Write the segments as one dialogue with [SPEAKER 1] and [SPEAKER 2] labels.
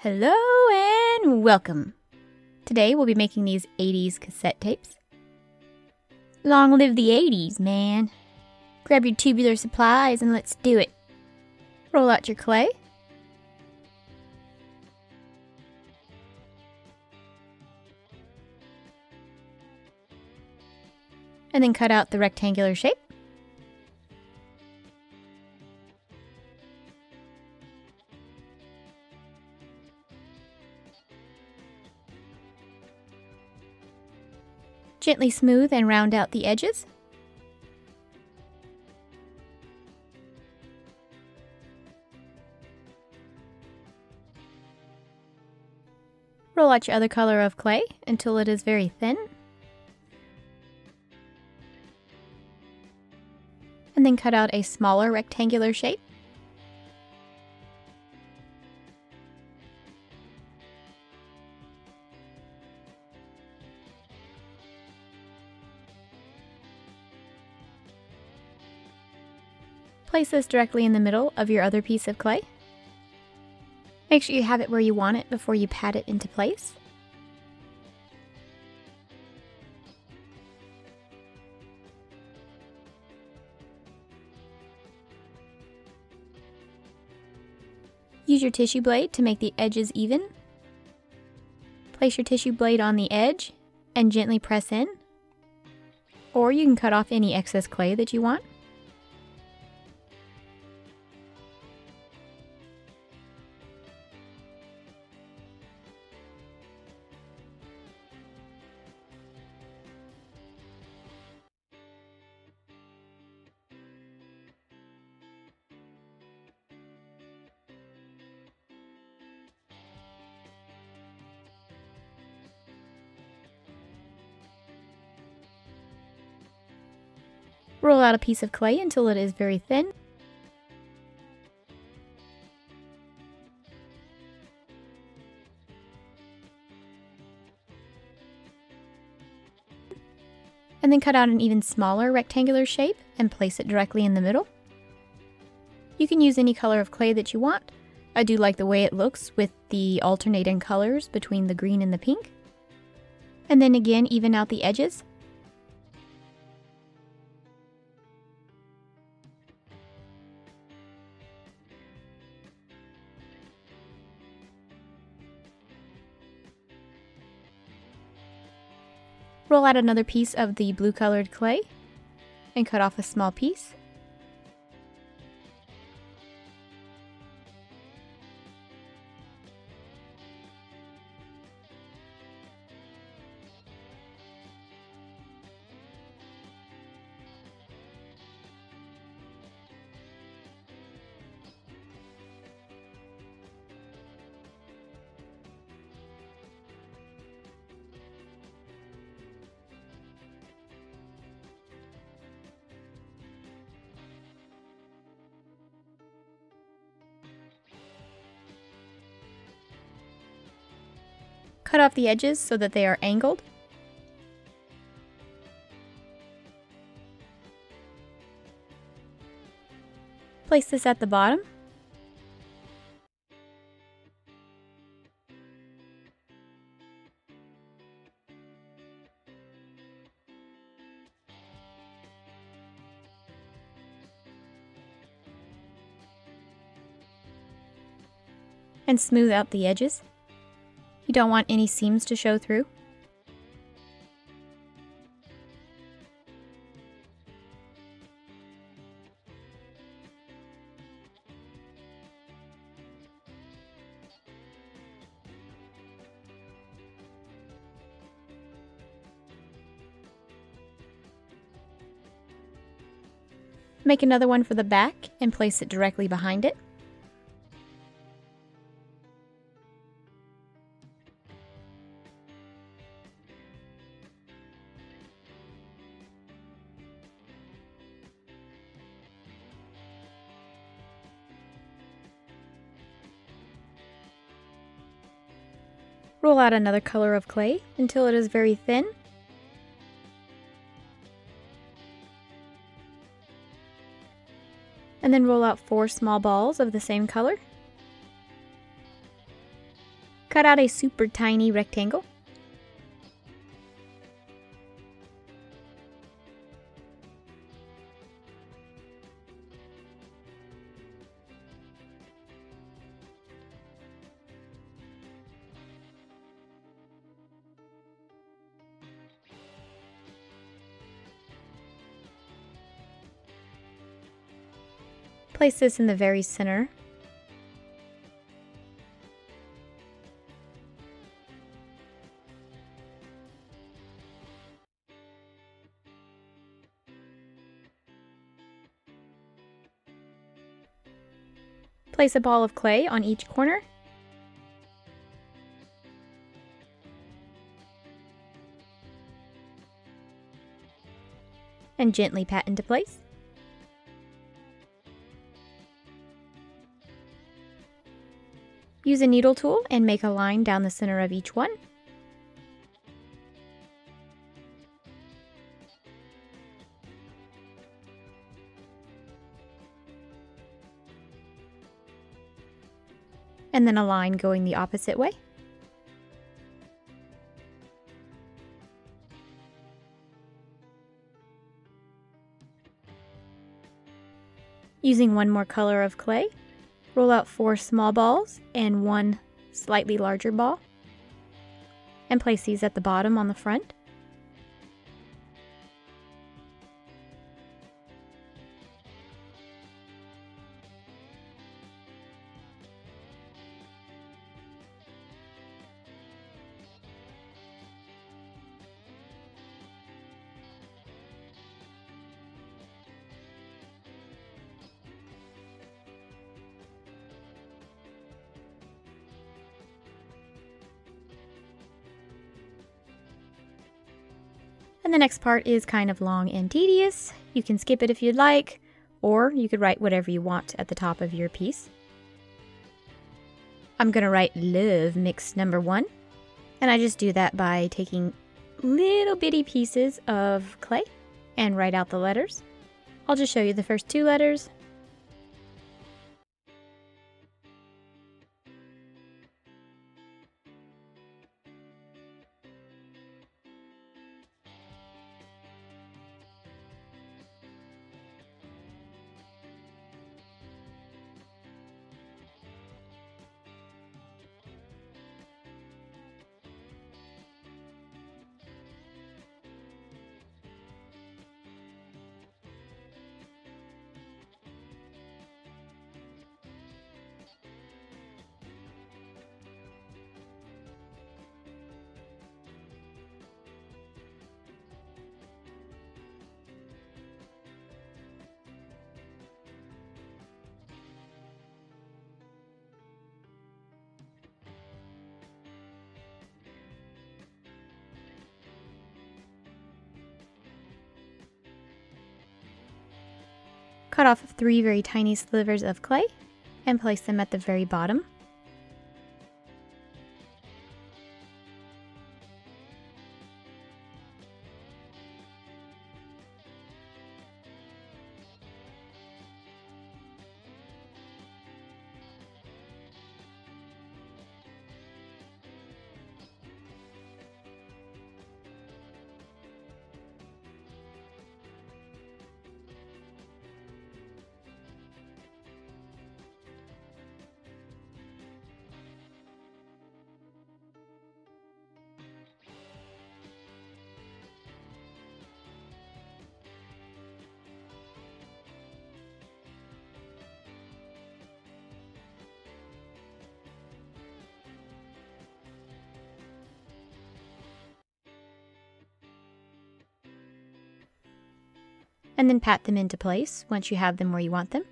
[SPEAKER 1] Hello and welcome! Today we'll be making these 80s cassette tapes. Long live the 80s, man! Grab your tubular supplies and let's do it. Roll out your clay. And then cut out the rectangular shape. Gently smooth and round out the edges. Roll out your other color of clay until it is very thin. And then cut out a smaller rectangular shape. Place this directly in the middle of your other piece of clay. Make sure you have it where you want it before you pat it into place. Use your tissue blade to make the edges even. Place your tissue blade on the edge and gently press in. Or you can cut off any excess clay that you want. Roll out a piece of clay until it is very thin. And then cut out an even smaller rectangular shape and place it directly in the middle. You can use any color of clay that you want. I do like the way it looks with the alternating colors between the green and the pink. And then again, even out the edges. Roll out another piece of the blue colored clay and cut off a small piece. Cut off the edges so that they are angled. Place this at the bottom. And smooth out the edges. You don't want any seams to show through. Make another one for the back and place it directly behind it. Roll out another color of clay until it is very thin. And then roll out 4 small balls of the same color. Cut out a super tiny rectangle. Place this in the very center. Place a ball of clay on each corner. And gently pat into place. Use a needle tool and make a line down the center of each one. And then a line going the opposite way. Using one more color of clay, roll out 4 small balls and 1 slightly larger ball, and place these at the bottom on the front. And the next part is kind of long and tedious. You can skip it if you'd like, or you could write whatever you want at the top of your piece. I'm gonna write love mix number 1, and I just do that by taking little bitty pieces of clay and write out the letters. I'll just show you the first 2 letters. Cut off 3 very tiny slivers of clay and place them at the very bottom. And then pat them into place once you have them where you want them.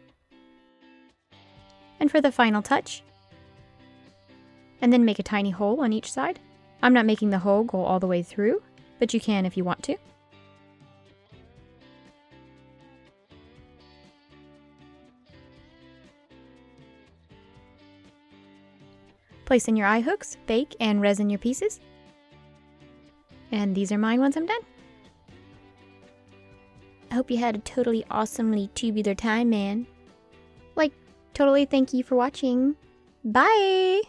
[SPEAKER 1] And for the final touch, and then make a tiny hole on each side. I'm not making the hole go all the way through, but you can if you want to. Place in your eye hooks, bake, and resin your pieces. And these are mine once I'm done. I hope you had a totally awesomely tubular time, man. Like, totally thank you for watching. Bye!